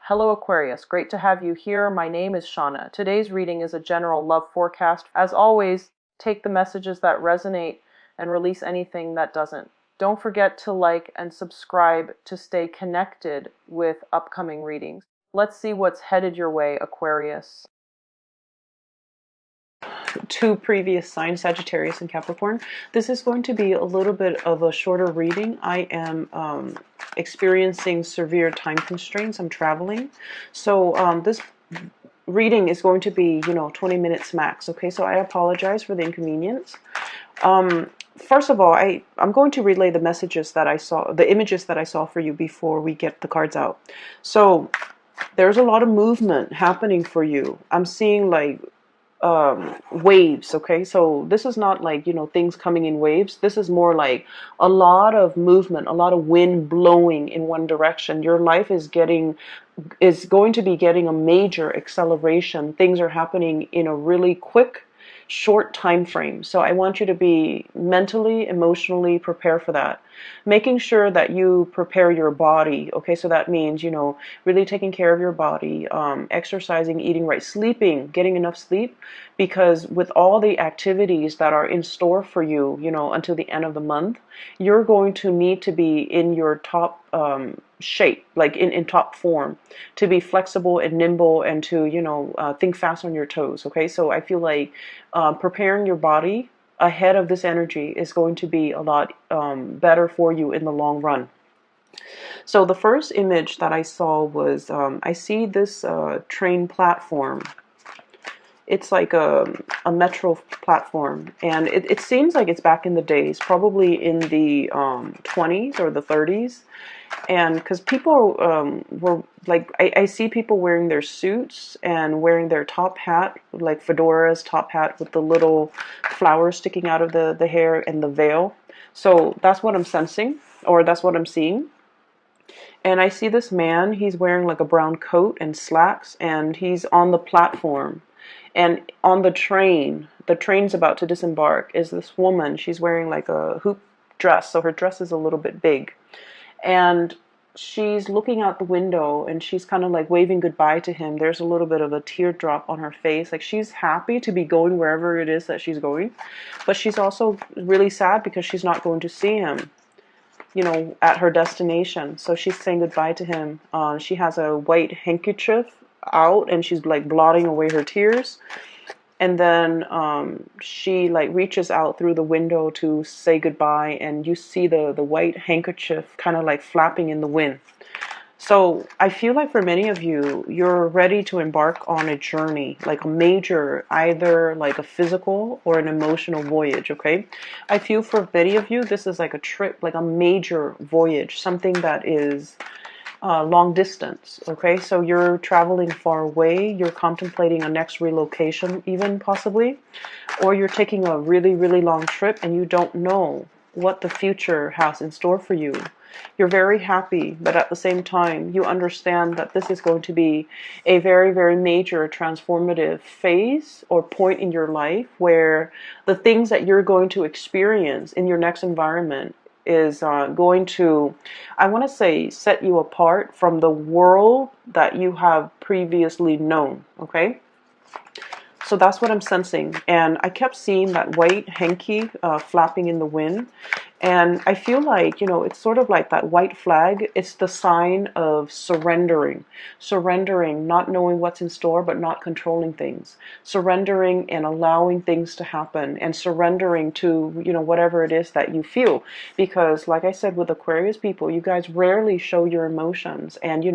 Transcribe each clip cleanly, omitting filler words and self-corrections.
Hello Aquarius, great to have you here. My name is Shauna. Today's reading is a general love forecast. As always, take the messages that resonate and release anything that doesn't. Don't forget to like and subscribe to stay connected with upcoming readings. Let's see what's headed your way, Aquarius. Two previous signs, Sagittarius and Capricorn. This is going to be a little bit of a shorter reading. I am experiencing severe time constraints. I'm traveling. So this reading is going to be, 20 minutes max. Okay, so I apologize for the inconvenience. First of all, I'm going to relay the messages that I saw, the images that I saw for you before we get the cards out. So there's a lot of movement happening for you. I'm seeing like waves. Okay, so this is not like things coming in waves. This is more like a lot of movement, a lot of wind blowing in one direction. Your life is going to be getting a major acceleration. Things are happening in a really quick, short time frame. So I want you to be mentally, emotionally prepared for that. Making sure that you prepare your body. Okay, so that means really taking care of your body, exercising, eating right, sleeping, getting enough sleep, because with all the activities that are in store for you, until the end of the month, you're going to need to be in your top shape, like in top form, to be flexible and nimble and to think fast on your toes. Okay, so I feel like preparing your body ahead of this energy is going to be a lot better for you in the long run. So the first image that I saw was I see this train platform. It's like a metro platform, and it seems like it's back in the days, probably in the 20s or the 30s. And because people were like, I see people wearing their suits and wearing their top hat, like fedoras, top hat with the little flowers sticking out of the hair and the veil. So that's what I'm sensing, or that's what I'm seeing. And I see this man, he's wearing like a brown coat and slacks, and he's on the platform. And on the train's about to disembark, is this woman. She's wearing like a hoop dress, so her dress is a little bit big. And she's looking out the window and she's kind of like waving goodbye to him. There's a little bit of a teardrop on her face. Like she's happy to be going wherever it is that she's going. But she's also really sad because she's not going to see him, at her destination. So she's saying goodbye to him. She has a white handkerchief out and she's like blotting away her tears. And then she like reaches out through the window to say goodbye, and you see the white handkerchief kind of like flapping in the wind. So I feel like for many of you, you're ready to embark on a journey, like a major, either like a physical or an emotional voyage, okay? I feel for many of you, this is like a trip, like a major voyage, something that is long distance. Okay, so you're traveling far away, you're contemplating a next relocation even possibly, or you're taking a really, really long trip and you don't know what the future has in store for you. You're very happy, but at the same time you understand that this is going to be a very, very major transformative phase or point in your life where the things that you're going to experience in your next environment is going to, I want to say, set you apart from the world that you have previously known, okay? So that's what I'm sensing. And I kept seeing that white hanky flapping in the wind. And I feel like, it's sort of like that white flag. It's the sign of surrendering. Surrendering, not knowing what's in store, but not controlling things. Surrendering and allowing things to happen. And surrendering to, whatever it is that you feel. Because, like I said, with Aquarius people, you guys rarely show your emotions. And,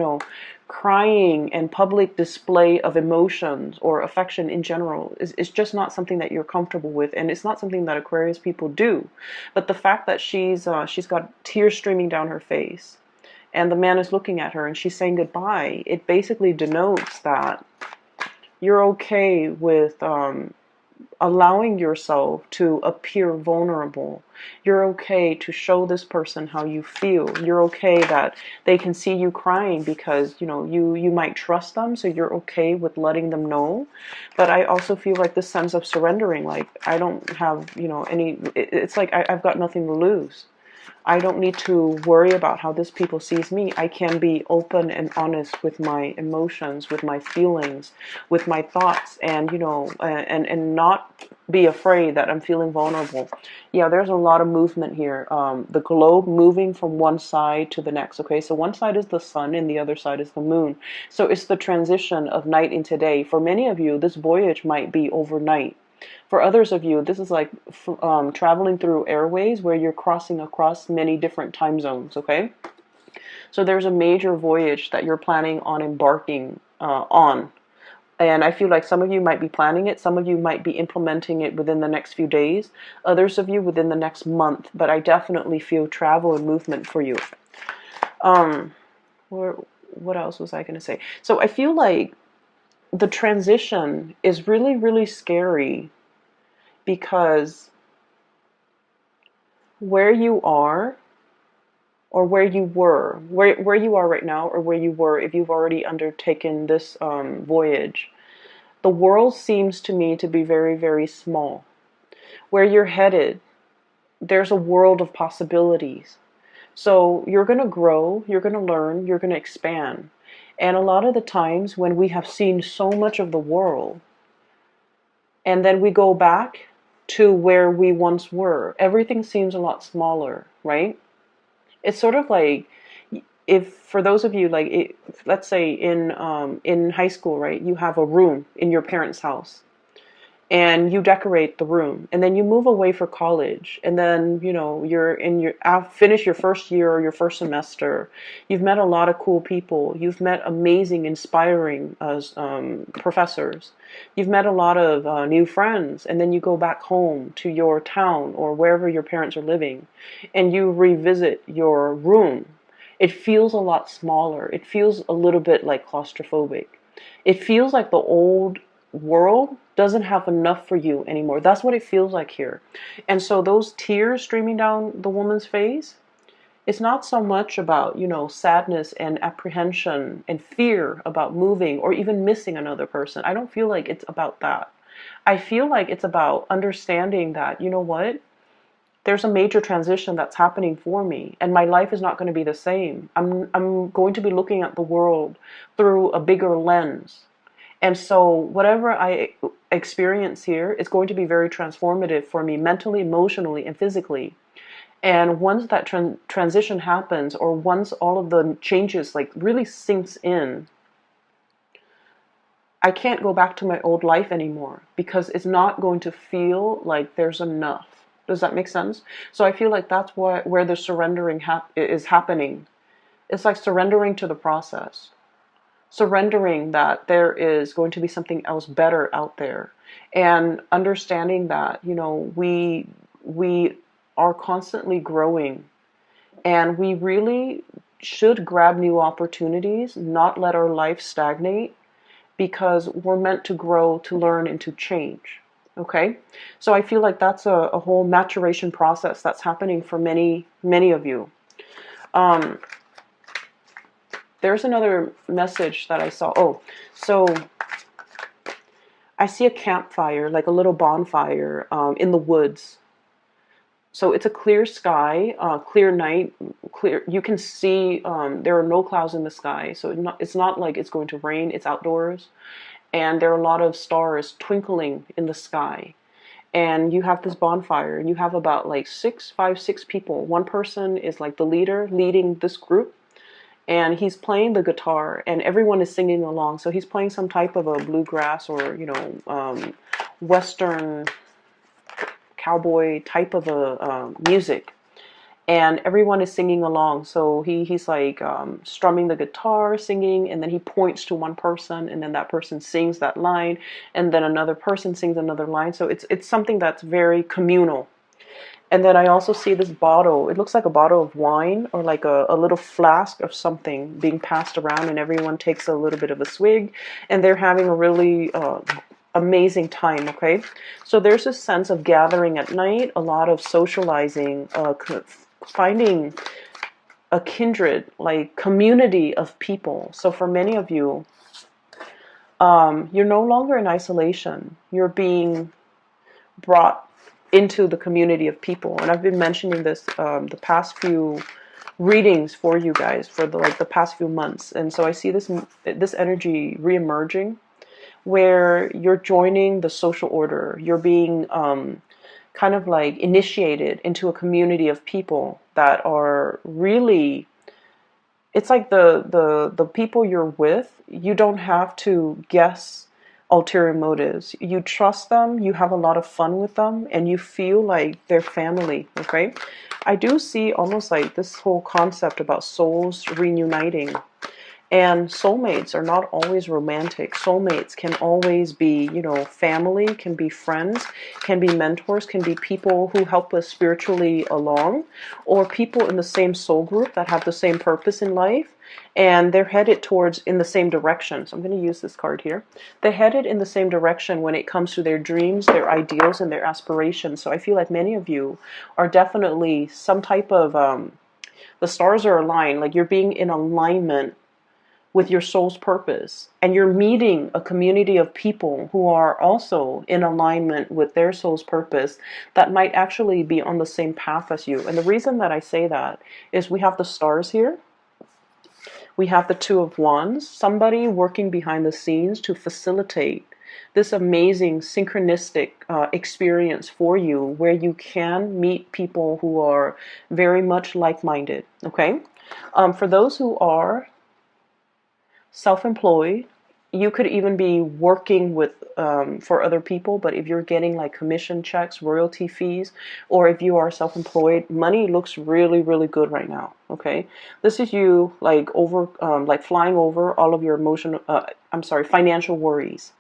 crying and public display of emotions or affection in general is just not something that you're comfortable with, and it's not something that Aquarius people do. But the fact that she's got tears streaming down her face and the man is looking at her and she's saying goodbye, it basically denotes that you're okay with allowing yourself to appear vulnerable. You're okay to show this person how you feel. You're okay that they can see you crying because, you might trust them, so you're okay with letting them know. But I also feel like this sense of surrendering, like I don't have, it's like I've got nothing to lose. I don't need to worry about how this people sees me. I can be open and honest with my emotions, with my feelings, with my thoughts, and and not be afraid that I'm feeling vulnerable. Yeah, there's a lot of movement here. The globe moving from one side to the next. Okay, so one side is the sun and the other side is the moon. So it's the transition of night into day. For many of you, this voyage might be overnight. For others of you, this is like traveling through airways where you're crossing across many different time zones, okay? So there's a major voyage that you're planning on embarking on. And I feel like some of you might be planning it, some of you might be implementing it within the next few days, others of you within the next month, but I definitely feel travel and movement for you. What else was I going to say? So I feel like the transition is really, really scary because where you are or where you were, where you are right now or where you were if you've already undertaken this voyage, the world seems to me to be very, very small. Where you're headed, there's a world of possibilities. So you're going to grow, you're going to learn, you're going to expand. And a lot of the times when we have seen so much of the world, and then we go back to where we once were, everything seems a lot smaller, right? It's sort of like, if for those of you like let's say in high school, right, you have a room in your parents' house and you decorate the room and then you move away for college and then you're in your finish your first year or your first semester. You've met a lot of cool people, you've met amazing, inspiring professors, you've met a lot of new friends, and then you go back home to your town or wherever your parents are living and you revisit your room. It feels a lot smaller, it feels a little bit like claustrophobic. It feels like the old world doesn't have enough for you anymore. That's what it feels like here. And so those tears streaming down the woman's face, it's not so much about, sadness and apprehension and fear about moving or even missing another person. I don't feel like it's about that. I feel like it's about understanding that, you know what? There's a major transition that's happening for me, and my life is not going to be the same. I'm going to be looking at the world through a bigger lens. And so whatever I experience here is going to be very transformative for me mentally, emotionally, and physically. And once that transition happens, or once all of the changes like really sinks in, I can't go back to my old life anymore because it's not going to feel like there's enough. Does that make sense? So I feel like that's where the surrendering is happening. It's like surrendering to the process. Surrendering that there is going to be something else better out there, and understanding that we are constantly growing, and we really should grab new opportunities, not let our life stagnate, because we're meant to grow, to learn, and to change. Okay, so I feel like that's a whole maturation process that's happening for many of you. There's another message that I saw. Oh, so I see a campfire, like a little bonfire in the woods. So it's a clear sky, clear night, clear. You can see there are no clouds in the sky. So it's not like it's going to rain. It's outdoors. And there are a lot of stars twinkling in the sky. And you have this bonfire, and you have about like 6 people. One person is like the leader, leading this group. And he's playing the guitar, and everyone is singing along. So he's playing some type of a bluegrass or Western cowboy type of a music, and everyone is singing along. So he's like strumming the guitar, singing, and then he points to one person, and then that person sings that line, and then another person sings another line. So it's something that's very communal. And then I also see this bottle. It looks like a bottle of wine or like a little flask of something being passed around, and everyone takes a little bit of a swig, and they're having a really amazing time, okay? So there's a sense of gathering at night, a lot of socializing, finding a kindred, like community of people. So for many of you, you're no longer in isolation. You're being brought into the community of people. And I've been mentioning this the past few readings for you guys for the past few months. And so I see this energy reemerging, where you're joining the social order. You're being kind of like initiated into a community of people that are really, it's like the people you're with, you don't have to guess ulterior motives. You trust them, you have a lot of fun with them, and you feel like they're family, okay? I do see almost like this whole concept about souls reuniting. And soulmates are not always romantic. Soulmates can always be, you know, family, can be friends, can be mentors, can be people who help us spiritually along, or people in the same soul group that have the same purpose in life, and they're headed towards in the same direction. So I'm going to use this card here. They're headed in the same direction when it comes to their dreams, their ideals, and their aspirations. So I feel like many of you are definitely some type of, the stars are aligned, like you're being in alignment with your soul's purpose, and you're meeting a community of people who are also in alignment with their soul's purpose that might actually be on the same path as you. And the reason that I say that is we have the stars here, we have the Two of Wands, somebody working behind the scenes to facilitate this amazing synchronistic experience for you, where you can meet people who are very much like-minded, okay? For those who are self-employed, you could even be working with for other people, but if you're getting like commission checks, royalty fees, or if you are self-employed, money looks really, really good right now, okay? This is you like flying over all of your financial worries.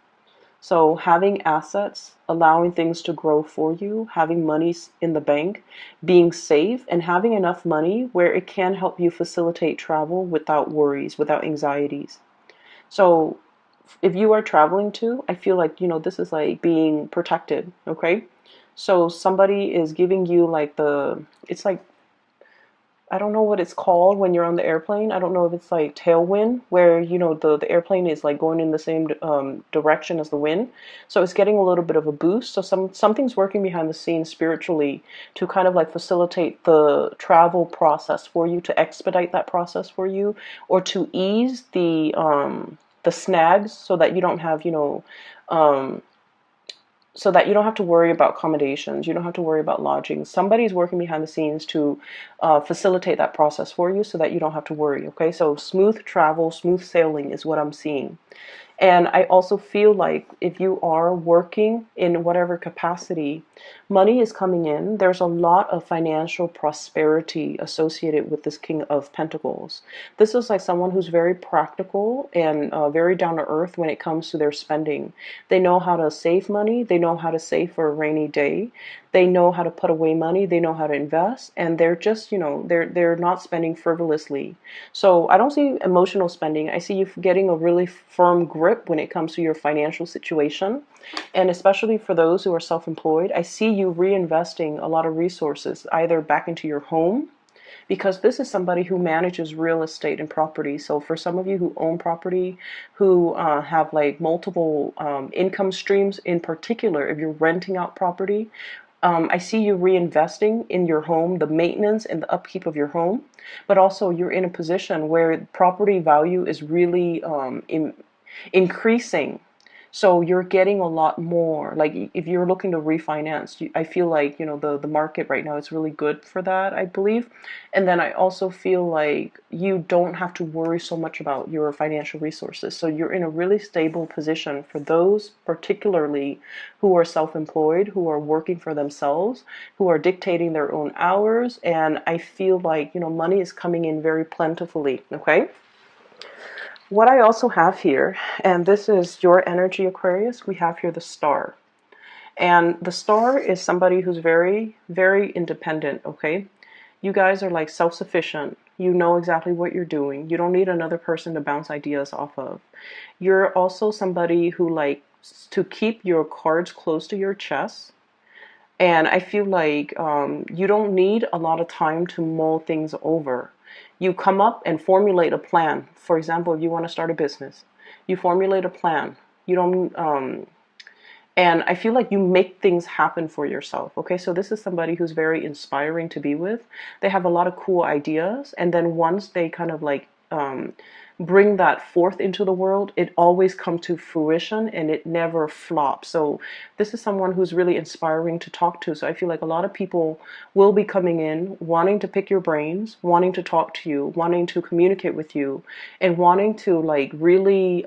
So having assets, allowing things to grow for you, having money in the bank, being safe, and having enough money where it can help you facilitate travel without worries, without anxieties. So if you are traveling too, I feel like, you know, this is like being protected, okay? So somebody is giving you like it's like, I don't know what it's called when you're on the airplane. I don't know if it's like tailwind, where, you know, the airplane is like going in the same direction as the wind. So it's getting a little bit of a boost. So something's working behind the scenes spiritually to kind of like facilitate the travel process for you, to expedite that process for you, or to ease the snags, so that you don't have, you know, so that you don't have to worry about accommodations, you don't have to worry about lodging. Somebody's working behind the scenes to facilitate that process for you, so that you don't have to worry, okay? So smooth travel, smooth sailing is what I'm seeing. And I also feel like if you are working in whatever capacity, money is coming in. There's a lot of financial prosperity associated with this King of Pentacles. This is like someone who's very practical and very down to earth when it comes to their spending. They know how to save money. They know how to save for a rainy day. They know how to put away money. They know how to invest, and they're just, you know, they're not spending frivolously. So I don't see emotional spending. I see you getting a really firm grip when it comes to your financial situation. And especially for those who are self-employed, I see you reinvesting a lot of resources either back into your home, because this is somebody who manages real estate and property. So for some of you who own property, who have like multiple income streams, in particular, if you're renting out property, I see you reinvesting in your home, the maintenance and the upkeep of your home, but also you're in a position where property value is really increasing. So you're getting a lot more. Like if you're looking to refinance, I feel like, you know, the market right now is really good for that, I believe. And then I also feel like you don't have to worry so much about your financial resources. So you're in a really stable position for those particularly who are self-employed, who are working for themselves, who are dictating their own hours. And I feel like, you know, money is coming in very plentifully, okay? What I also have here, and this is your energy, Aquarius, we have here the star. And the star is somebody who's very, very independent, okay? You guys are like self-sufficient. You know exactly what you're doing. You don't need another person to bounce ideas off of. You're also somebody who likes to keep your cards close to your chest. And I feel like you don't need a lot of time to mull things over. You come up and formulate a plan. For example, if you want to start a business, you formulate a plan. You don't And I feel like you make things happen for yourself. Okay, so this is somebody who's very inspiring to be with. They have a lot of cool ideas, and then once they kind of like bring that forth into the world, it always comes to fruition and it never flops. So this is someone who's really inspiring to talk to. So I feel like a lot of people will be coming in wanting to pick your brains, wanting to talk to you, wanting to communicate with you, and wanting to like really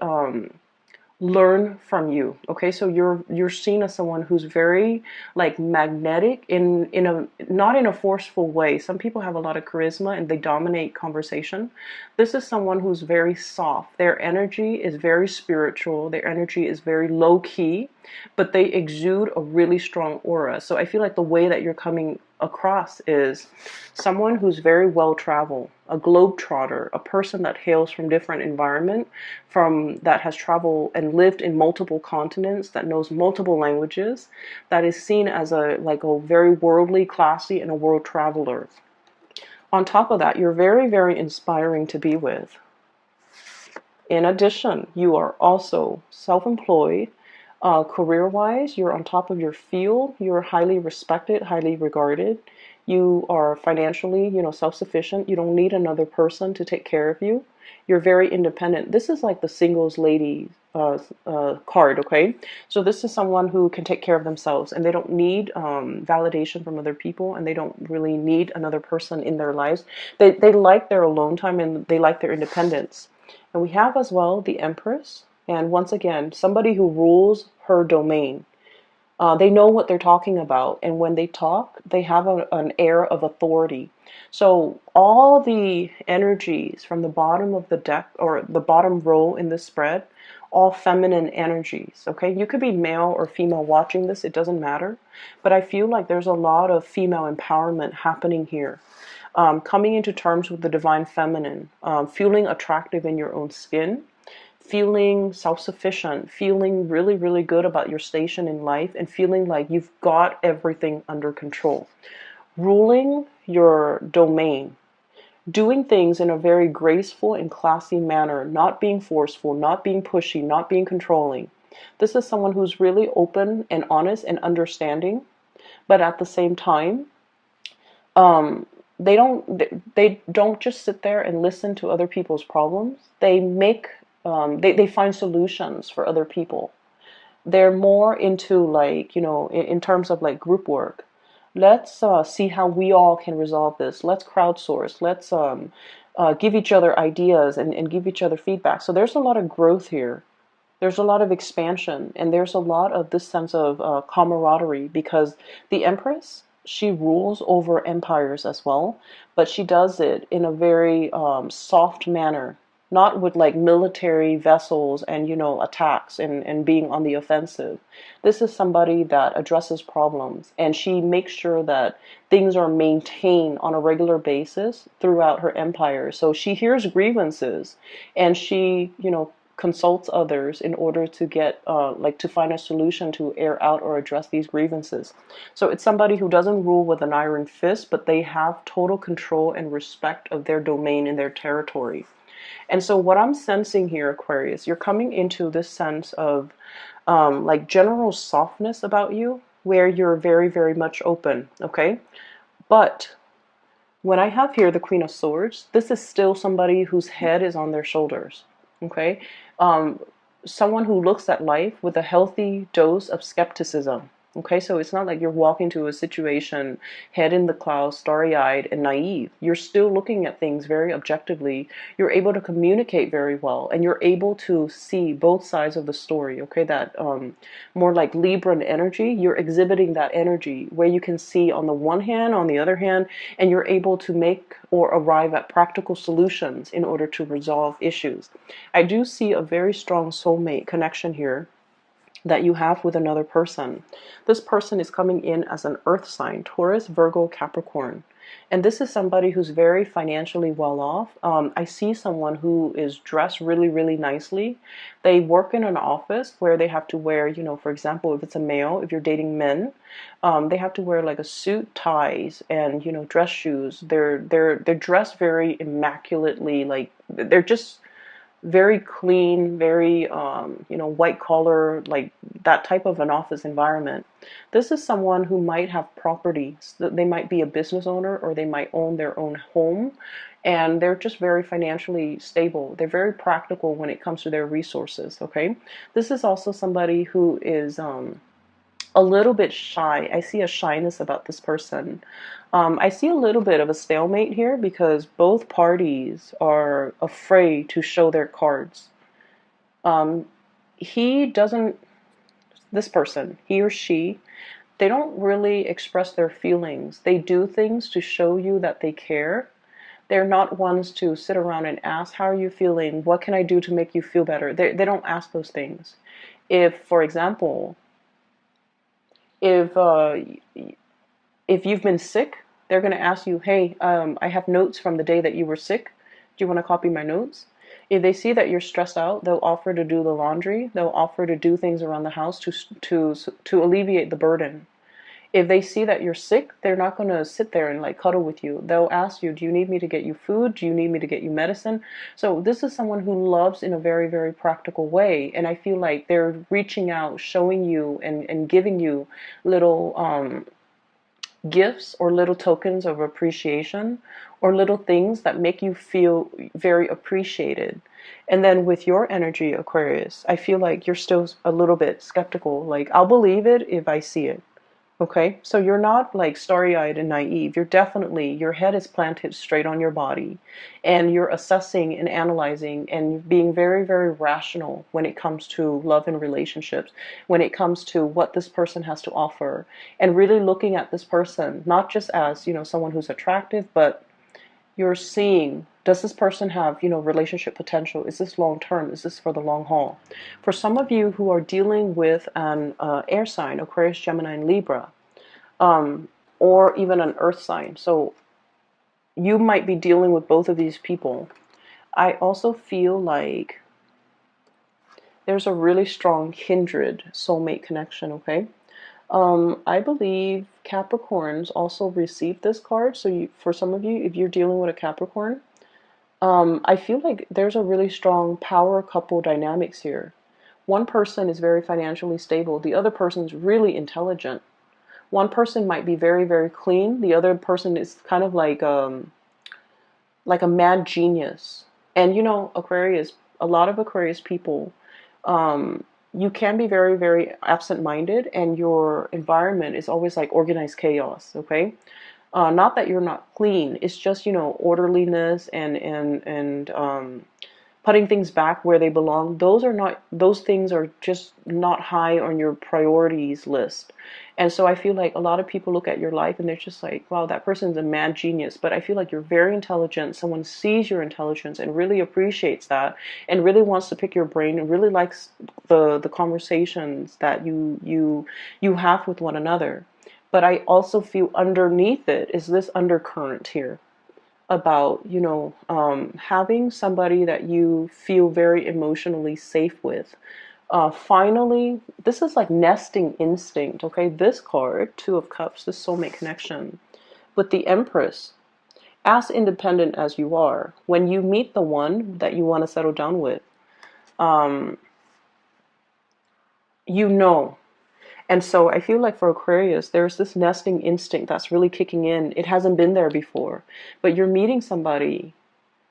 learn from you. Okay, so you're seen as someone who's very like magnetic in a not in a forceful way. Some people have a lot of charisma and they dominate conversation. This is someone who's very soft. Their energy is very spiritual. Their energy is very low key, but they exude a really strong aura. So I feel like the way that you're coming across is someone who's very well traveled, a globetrotter, a person that hails from different environment, from that has traveled and lived in multiple continents, that knows multiple languages, that is seen as a like a very worldly, classy, and a world traveler. On top of that, you're very, very inspiring to be with. In addition, you are also self-employed. Career-wise, you're on top of your field. You're highly respected, highly regarded. You are financially, self-sufficient. You don't need another person to take care of you. You're very independent. This is like the singles lady card, okay? So this is someone who can take care of themselves, and they don't need validation from other people, and they don't really need another person in their lives. They like their alone time, and they like their independence. And we have as well the Empress, and once again, somebody who rules her domain. They know what they're talking about, and when they talk, they have an air of authority. So all the energies from the bottom of the deck, or the bottom row in this spread, all feminine energies, okay? You could be male or female watching this, it doesn't matter. But I feel like there's a lot of female empowerment happening here. Coming into terms with the divine feminine, feeling attractive in your own skin, feeling self-sufficient, feeling really, really good about your station in life, and feeling like you've got everything under control. Ruling your domain, doing things in a very graceful and classy manner, not being forceful, not being pushy, not being controlling. This is someone who's really open and honest and understanding, but at the same time, um, they don't just sit there and listen to other people's problems. They find solutions for other people. They're more into like, in terms of like group work. Let's see how we all can resolve this. Let's crowdsource. Let's give each other ideas and give each other feedback. So there's a lot of growth here. There's a lot of expansion, and there's a lot of this sense of camaraderie, because the Empress, she rules over empires as well, but she does it in a very soft manner, not with like military vessels and attacks and being on the offensive. This is somebody that addresses problems, and she makes sure that things are maintained on a regular basis throughout her empire. So she hears grievances, and she consults others in order to get like to find a solution to air out or address these grievances. So it's somebody who doesn't rule with an iron fist, but they have total control and respect of their domain and their territory. And so what I'm sensing here, Aquarius, you're coming into this sense of like general softness about you, where you're very, very much open, okay? But when I have here the Queen of Swords, this is still somebody whose head is on their shoulders, okay? Um, Someone who looks at life with a healthy dose of skepticism. Okay, so it's not like you're walking to a situation head in the clouds, starry-eyed and naive. You're still looking at things very objectively. You're able to communicate very well, and you're able to see both sides of the story. Okay, that more like Libran energy, you're exhibiting that energy where you can see on the one hand, on the other hand, and you're able to make or arrive at practical solutions in order to resolve issues. I do see a very strong soulmate connection here that you have with another person. This person is coming in as an earth sign, Taurus, Virgo, Capricorn. And this is somebody who's very financially well off. I see someone who is dressed really, really nicely. They work in an office where they have to wear, for example, if it's a male, if you're dating men, they have to wear like a suit, ties, and dress shoes. They're dressed very immaculately, like they're just very clean, very white collar, like that type of an office environment. This is someone who might have properties. They might be a business owner, or they might own their own home, and they're just very financially stable. They're very practical when it comes to their resources. Okay, this is also somebody who is a little bit shy. I see a shyness about this person. I see a little bit of a stalemate here because both parties are afraid to show their cards. Um, he doesn't, this person, he or she, they don't really express their feelings. They do things to show you that they care. They're not ones to sit around and ask, how are you feeling? What can I do to make you feel better? They don't ask those things. If, for example, if uh, if you've been sick, they're going to ask you, hey, I have notes from the day that you were sick. Do you want to copy my notes? If they see that you're stressed out, they'll offer to do the laundry. They'll offer to do things around the house to alleviate the burden. If they see that you're sick, they're not going to sit there and like cuddle with you. They'll ask you, do you need me to get you food? Do you need me to get you medicine? So this is someone who loves in a very, very practical way. And I feel like they're reaching out, showing you and giving you little gifts or little tokens of appreciation, or little things that make you feel very appreciated. And then with your energy, Aquarius, I feel like you're still a little bit skeptical. Like, I'll believe it if I see it. Okay, so you're not like starry-eyed and naive. You're definitely, your head is planted straight on your body, and you're assessing and analyzing and being very, very rational when it comes to love and relationships, when it comes to what this person has to offer, and really looking at this person, not just as, someone who's attractive, but you're seeing, does this person have, relationship potential? Is this long term? Is this for the long haul? For some of you who are dealing with an air sign, Aquarius, Gemini, and Libra, or even an earth sign, so you might be dealing with both of these people. I also feel like there's a really strong kindred soulmate connection, okay? I believe Capricorns also received this card. So for some of you, if you're dealing with a Capricorn, I feel like there's a really strong power couple dynamics here. One person is very financially stable. The other person is really intelligent. One person might be very, very clean. The other person is kind of like a mad genius. And Aquarius, a lot of Aquarius people, you can be very, very absent-minded, and your environment is always like organized chaos, okay? Not that you're not clean, it's just, orderliness and putting things back where they belong. Those things are just not high on your priorities list. And so I feel like a lot of people look at your life and they're just like, wow, that person's a mad genius. But I feel like you're very intelligent. Someone sees your intelligence and really appreciates that, and really wants to pick your brain, and really likes the conversations that you have with one another. But I also feel underneath it is this undercurrent here about, having somebody that you feel very emotionally safe with. Finally, this is like nesting instinct, okay? This card, Two of Cups, this soulmate connection. With the Empress, as independent as you are, when you meet the one that you want to settle down with, um, you know. And so I feel like for Aquarius, there's this nesting instinct that's really kicking in. It hasn't been there before, but you're meeting somebody,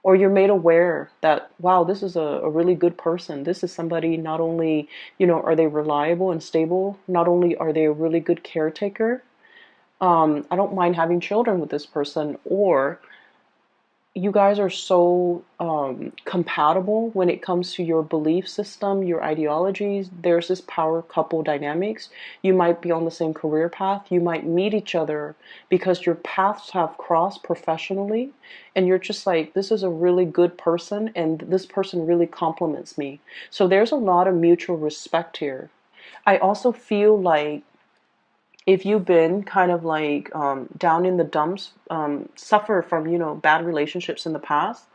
or you're made aware that, wow, this is a really good person. This is somebody, not only, are they reliable and stable, not only are they a really good caretaker, I don't mind having children with this person, or you guys are so compatible when it comes to your belief system, your ideologies. There's this power couple dynamics. You might be on the same career path. You might meet each other because your paths have crossed professionally, and you're just like, this is a really good person, and this person really compliments me. So there's a lot of mutual respect here. I also feel like if you've been kind of like down in the dumps, suffer from, bad relationships in the past,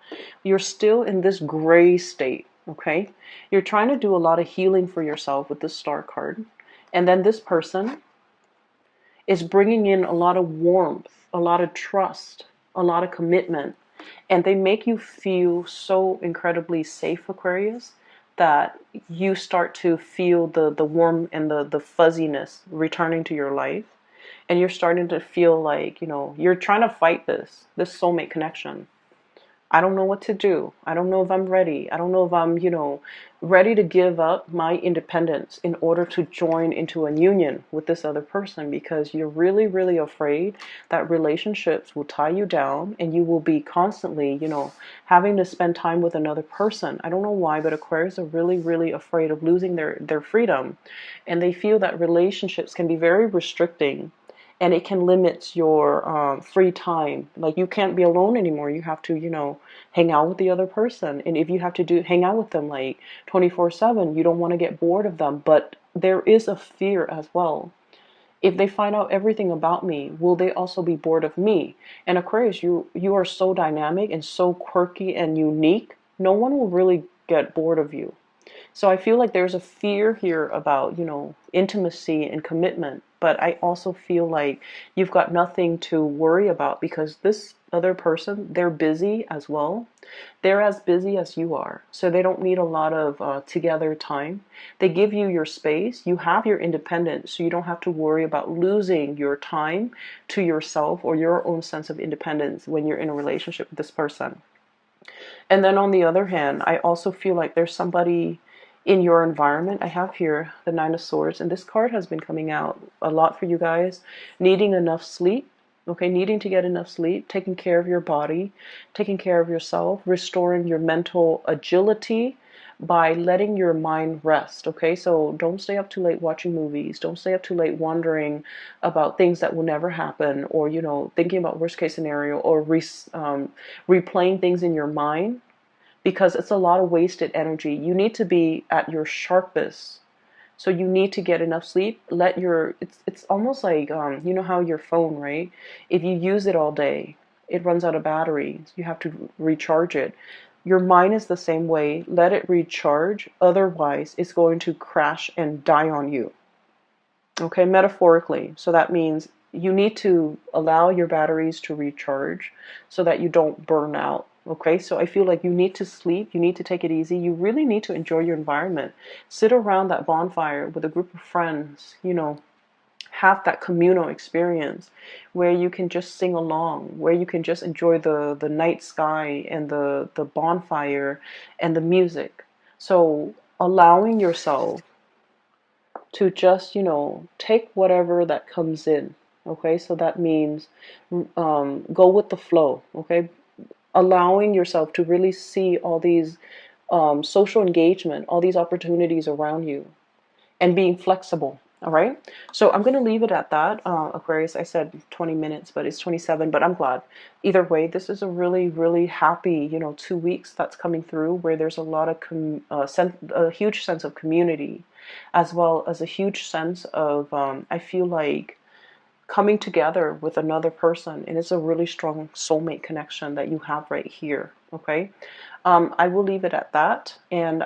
you're still in this gray state, okay? You're trying to do a lot of healing for yourself with this star card. And then this person is bringing in a lot of warmth, a lot of trust, a lot of commitment. And they make you feel so incredibly safe, Aquarius, that you start to feel the warmth and the fuzziness returning to your life. And you're starting to feel like, you're trying to fight this soulmate connection. I don't know what to do. I don't know if I'm ready. I don't know if I'm, ready to give up my independence in order to join into a union with this other person, because you're really, really afraid that relationships will tie you down and you will be constantly, having to spend time with another person. I don't know why, but Aquarius are really, really afraid of losing their freedom. And they feel that relationships can be very restricting, and it can limit your free time. Like, you can't be alone anymore. You have to, hang out with the other person. And if you have to hang out with them like 24/7, you don't want to get bored of them. But there is a fear as well. If they find out everything about me, will they also be bored of me? And Aquarius, you are so dynamic and so quirky and unique. No one will really get bored of you. So I feel like there's a fear here about, intimacy and commitment. But I also feel like you've got nothing to worry about, because this other person, they're busy as well. They're as busy as you are. So they don't need a lot of together time. They give you your space. You have your independence. So you don't have to worry about losing your time to yourself or your own sense of independence when you're in a relationship with this person. And then on the other hand, I also feel like there's somebody in your environment. I have here the Nine of Swords, and this card has been coming out a lot for you guys. Needing enough sleep, okay? Needing to get enough sleep, taking care of your body, taking care of yourself, restoring your mental agility by letting your mind rest, okay? So don't stay up too late watching movies. Don't stay up too late wondering about things that will never happen, or, thinking about worst case scenario, or replaying things in your mind, because it's a lot of wasted energy. You need to be at your sharpest. So you need to get enough sleep. It's almost like, you know how your phone, right? If you use it all day, it runs out of battery. You have to recharge it. Your mind is the same way. Let it recharge. Otherwise, it's going to crash and die on you. Okay, metaphorically. So that means you need to allow your batteries to recharge so that you don't burn out. Okay, so I feel like you need to sleep, you need to take it easy, you really need to enjoy your environment. Sit around that bonfire with a group of friends, have that communal experience where you can just sing along, where you can just enjoy the night sky and the bonfire and the music. So allowing yourself to just, take whatever that comes in. Okay, so that means go with the flow. Okay, allowing yourself to really see all these social engagement, all these opportunities around you, and being flexible. All right. So I'm going to leave it at that. Aquarius, I said 20 minutes, but it's 27, but I'm glad. Either way, this is a really, really happy, 2 weeks that's coming through, where there's a lot of a huge sense of community, as well as a huge sense of, I feel like, coming together with another person, and it's a really strong soulmate connection that you have right here. Okay, I will leave it at that. And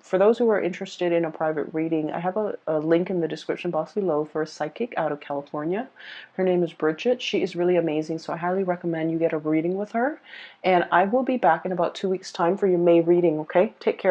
for those who are interested in a private reading, I have a link in the description box below for a psychic out of California. Her name is Bridget. She is really amazing, so I highly recommend you get a reading with her. And I will be back in about 2 weeks time for your May reading. Okay, take care.